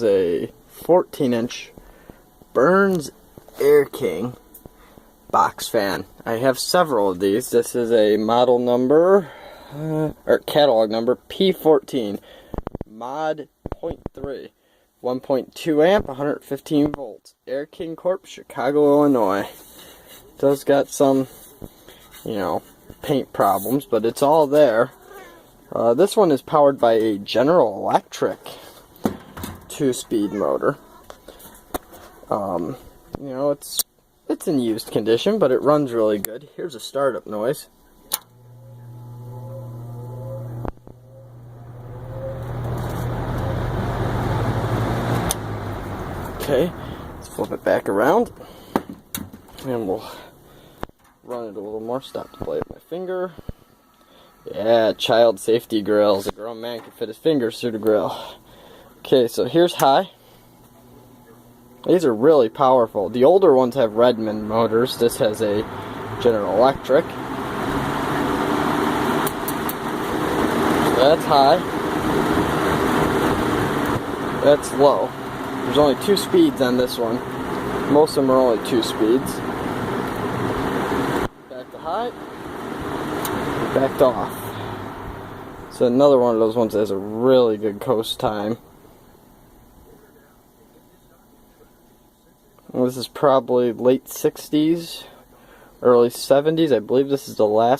is a 14-inch Burns Air King box fan. I have several of these. This is a model number, or catalog number P14 Mod .3, 1.2 amp, 115 volts. Air King Corp, Chicago, Illinois. Does got some, paint problems, but it's all there. This one is powered by a General Electric 2-speed motor. It's in used condition, but it runs really good. Here's a startup noise. Okay, let's flip it back around, and we'll run it a little more. Stop to play with my finger. Yeah, child safety grills. A grown man can fit his fingers through the grill. Okay, so here's high. These are really powerful. The older ones have Redmond motors. This has a General Electric. So that's high. That's low. There's only 2 speeds on this one. Most of them are only 2 speeds. Back to high. Back to off. So another one of those ones that has a really good coast time. This is probably late 60s, early 70s. I believe this is the last